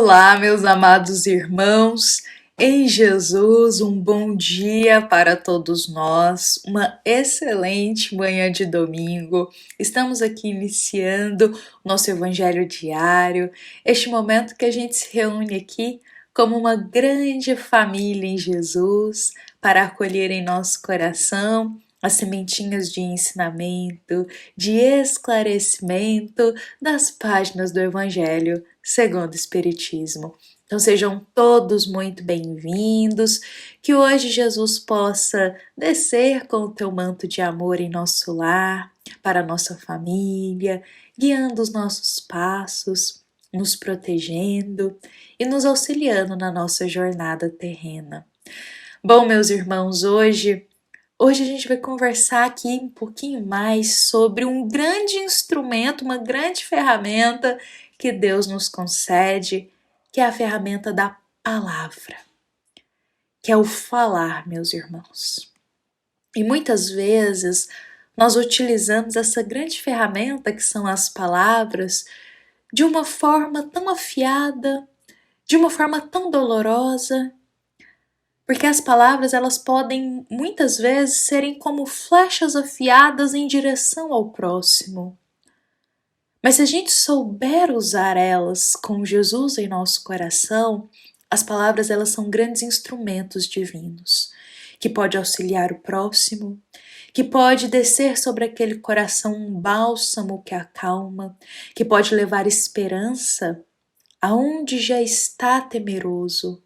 Olá, meus amados irmãos, em Jesus, um bom dia para todos nós, uma excelente manhã de domingo. Estamos aqui iniciando o nosso Evangelho diário, este momento que a gente se reúne aqui como uma grande família em Jesus para acolher em nosso coração as sementinhas de ensinamento, de esclarecimento das páginas do Evangelho segundo o Espiritismo. Então sejam todos muito bem-vindos, que hoje Jesus possa descer com o teu manto de amor em nosso lar, para a nossa família, guiando os nossos passos, nos protegendo e nos auxiliando na nossa jornada terrena. Bom, meus irmãos, hoje a gente vai conversar aqui um pouquinho mais sobre um grande instrumento, uma grande ferramenta que Deus nos concede, que é a ferramenta da palavra, que é o falar, meus irmãos. E muitas vezes nós utilizamos essa grande ferramenta que são as palavras de uma forma tão afiada, de uma forma tão dolorosa, porque as palavras elas podem muitas vezes serem como flechas afiadas em direção ao próximo. Mas se a gente souber usar elas com Jesus em nosso coração, as palavras elas são grandes instrumentos divinos, que pode auxiliar o próximo, que pode descer sobre aquele coração um bálsamo que acalma, que pode levar esperança aonde já está temeroso,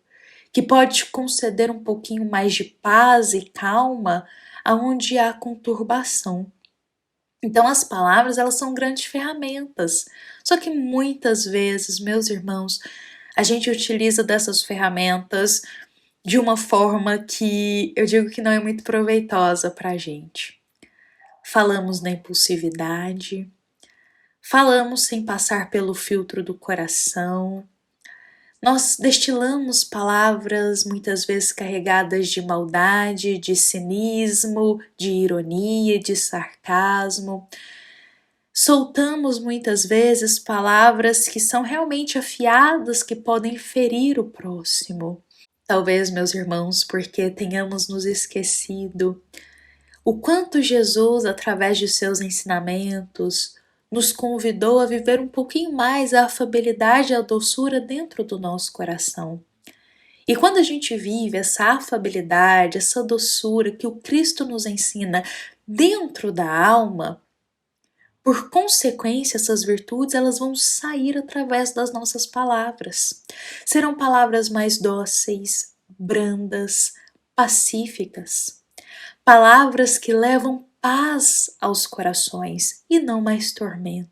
que pode conceder um pouquinho mais de paz e calma aonde há conturbação. Então as palavras elas são grandes ferramentas, só que muitas vezes, meus irmãos, a gente utiliza dessas ferramentas de uma forma que eu digo que não é muito proveitosa para a gente. Falamos na impulsividade, falamos sem passar pelo filtro do coração, nós destilamos palavras muitas vezes carregadas de maldade, de cinismo, de ironia, de sarcasmo. Soltamos muitas vezes palavras que são realmente afiadas, que podem ferir o próximo. Talvez, meus irmãos, porque tenhamos nos esquecido o quanto Jesus, através de seus ensinamentos, nos convidou a viver um pouquinho mais a afabilidade e a doçura dentro do nosso coração. E quando a gente vive essa afabilidade, essa doçura que o Cristo nos ensina dentro da alma, por consequência, essas virtudes elas vão sair através das nossas palavras. Serão palavras mais dóceis, brandas, pacíficas. Palavras que levam paz aos corações e não mais tormento.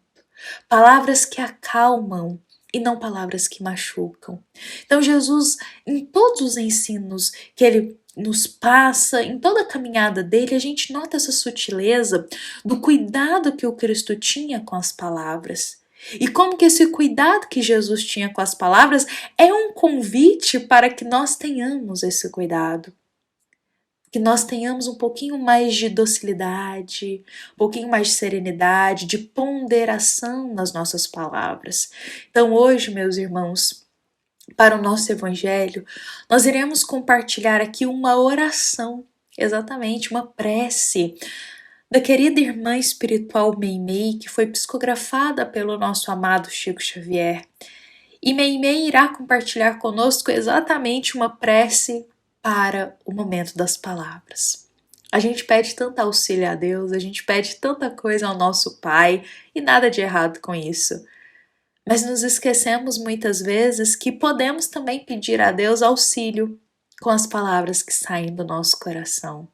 Palavras que acalmam e não palavras que machucam. Então Jesus, em todos os ensinos que ele nos passa, em toda a caminhada dele, a gente nota essa sutileza do cuidado que o Cristo tinha com as palavras. E como que esse cuidado que Jesus tinha com as palavras é um convite para que nós tenhamos esse cuidado. Que nós tenhamos um pouquinho mais de docilidade, um pouquinho mais de serenidade, de ponderação nas nossas palavras. Então hoje, meus irmãos, para o nosso Evangelho, nós iremos compartilhar aqui uma oração, exatamente, uma prece da querida irmã espiritual Meimei, que foi psicografada pelo nosso amado Chico Xavier. E Meimei irá compartilhar conosco exatamente uma prece para o momento das palavras. A gente pede tanto auxílio a Deus, a gente pede tanta coisa ao nosso Pai, e nada de errado com isso. Mas nos esquecemos muitas vezes que podemos também pedir a Deus auxílio com as palavras que saem do nosso coração.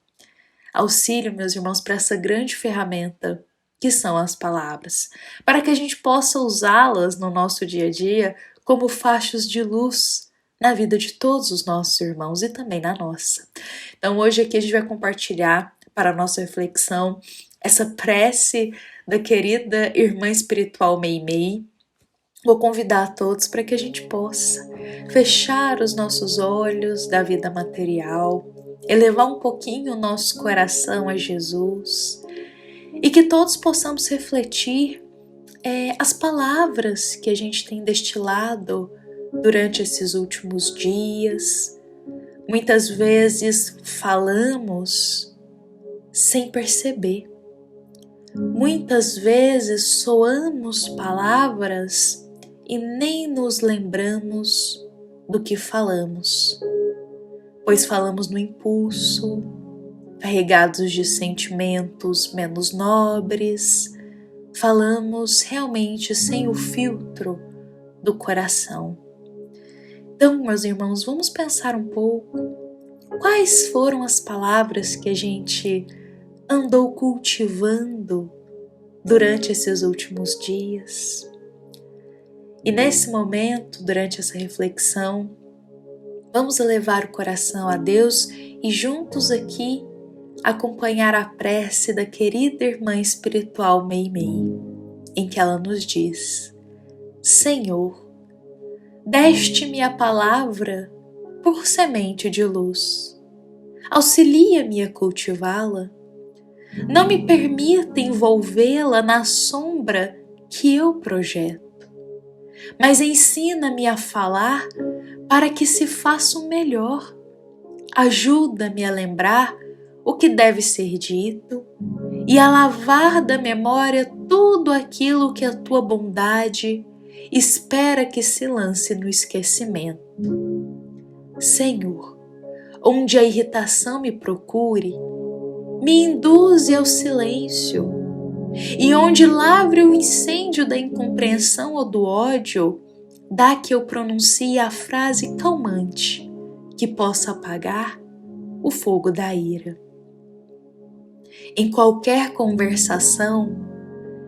Auxílio, meus irmãos, para essa grande ferramenta que são as palavras, para que a gente possa usá-las no nosso dia a dia como fachos de luz na vida de todos os nossos irmãos e também na nossa. Então hoje aqui a gente vai compartilhar para a nossa reflexão essa prece da querida irmã espiritual Meimei. Vou convidar a todos para que a gente possa fechar os nossos olhos da vida material, elevar um pouquinho o nosso coração a Jesus e que todos possamos refletir as palavras que a gente tem destilado durante esses últimos dias. Muitas vezes falamos sem perceber. Muitas vezes soamos palavras e nem nos lembramos do que falamos, pois falamos no impulso, carregados de sentimentos menos nobres, falamos realmente sem o filtro do coração. Então, meus irmãos, vamos pensar um pouco quais foram as palavras que a gente andou cultivando durante esses últimos dias. E nesse momento, durante essa reflexão, vamos elevar o coração a Deus e juntos aqui acompanhar a prece da querida irmã espiritual Meimei, em que ela nos diz: Senhor, deste-me a palavra por semente de luz. Auxilia-me a cultivá-la. Não me permita envolvê-la na sombra que eu projeto, mas ensina-me a falar para que se faça o melhor. Ajuda-me a lembrar o que deve ser dito e a lavar da memória tudo aquilo que a tua bondade espera que se lance no esquecimento. Senhor, onde a irritação me procure, me induze ao silêncio, e onde lavre o incêndio da incompreensão ou do ódio, dá que eu pronuncie a frase calmante que possa apagar o fogo da ira. Em qualquer conversação,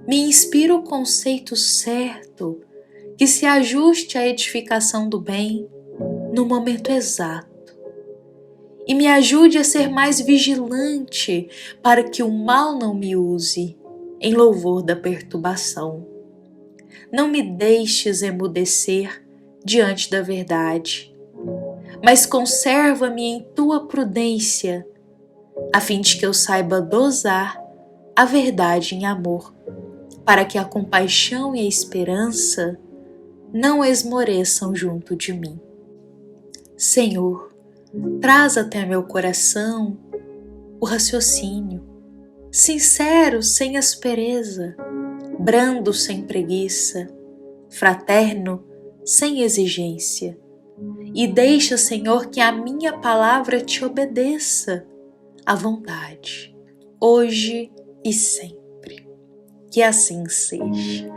me inspira o conceito certo que se ajuste à edificação do bem no momento exato e me ajude a ser mais vigilante para que o mal não me use em louvor da perturbação. Não me deixes emudecer diante da verdade, mas conserva-me em tua prudência, a fim de que eu saiba dosar a verdade em amor, para que a compaixão e a esperança não esmoreçam junto de mim. Senhor, traz até meu coração o raciocínio, sincero sem aspereza, brando sem preguiça, fraterno sem exigência, e deixa, Senhor, que a minha palavra te obedeça à vontade, hoje e sempre. Que assim seja.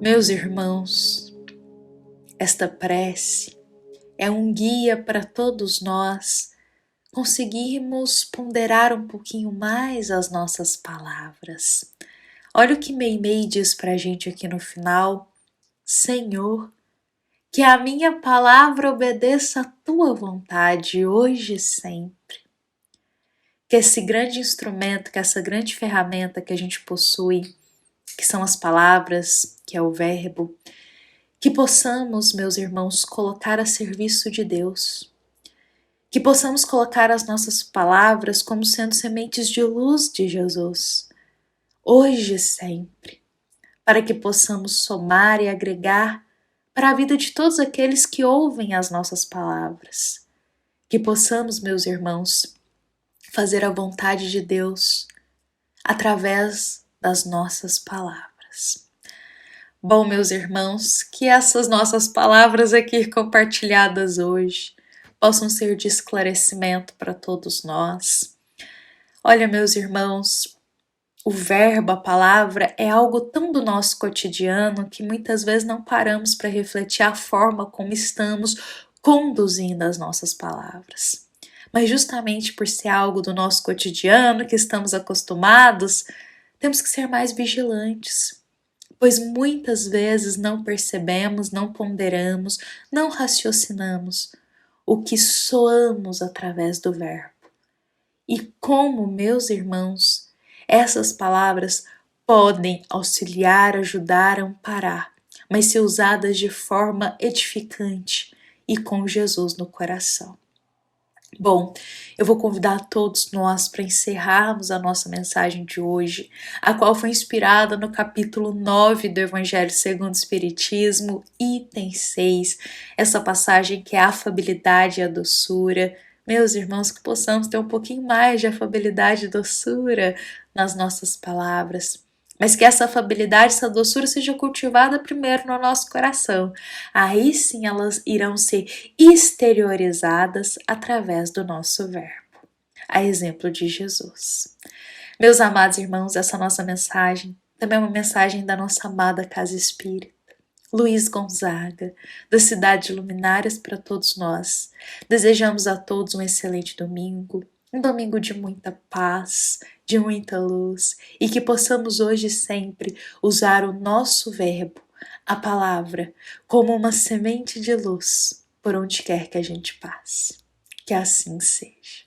Meus irmãos, esta prece é um guia para todos nós conseguirmos ponderar um pouquinho mais as nossas palavras. Olha o que Meimei diz para a gente aqui no final: Senhor, que a minha palavra obedeça à tua vontade hoje e sempre. Que esse grande instrumento, que essa grande ferramenta que a gente possui, que são as palavras, que é o verbo, que possamos, meus irmãos, colocar a serviço de Deus. Que possamos colocar as nossas palavras como sendo sementes de luz de Jesus, hoje e sempre, para que possamos somar e agregar para a vida de todos aqueles que ouvem as nossas palavras. Que possamos, meus irmãos, fazer a vontade de Deus através das nossas palavras. Bom, meus irmãos, que essas nossas palavras aqui compartilhadas hoje possam ser de esclarecimento para todos nós. Olha, meus irmãos, o verbo, a palavra, é algo tão do nosso cotidiano que muitas vezes não paramos para refletir a forma como estamos conduzindo as nossas palavras. Mas justamente por ser algo do nosso cotidiano, que estamos acostumados, temos que ser mais vigilantes, pois muitas vezes não percebemos, não ponderamos, não raciocinamos o que soamos através do verbo. E como, meus irmãos, essas palavras podem auxiliar, ajudar, amparar, mas se usadas de forma edificante e com Jesus no coração. Bom, eu vou convidar todos nós para encerrarmos a nossa mensagem de hoje, a qual foi inspirada no capítulo 9 do Evangelho segundo o Espiritismo, item 6, essa passagem que é a afabilidade e a doçura. Meus irmãos, que possamos ter um pouquinho mais de afabilidade e doçura nas nossas palavras, mas que essa afabilidade, essa doçura seja cultivada primeiro no nosso coração. Aí sim elas irão ser exteriorizadas através do nosso verbo, a exemplo de Jesus. Meus amados irmãos, essa nossa mensagem também é uma mensagem da nossa amada Casa Espírita, Luiz Gonzaga, da Cidade de Luminárias para todos nós. Desejamos a todos um excelente domingo, um domingo de muita paz, de muita luz, e que possamos hoje e sempre usar o nosso verbo, a palavra, como uma semente de luz por onde quer que a gente passe. Que assim seja.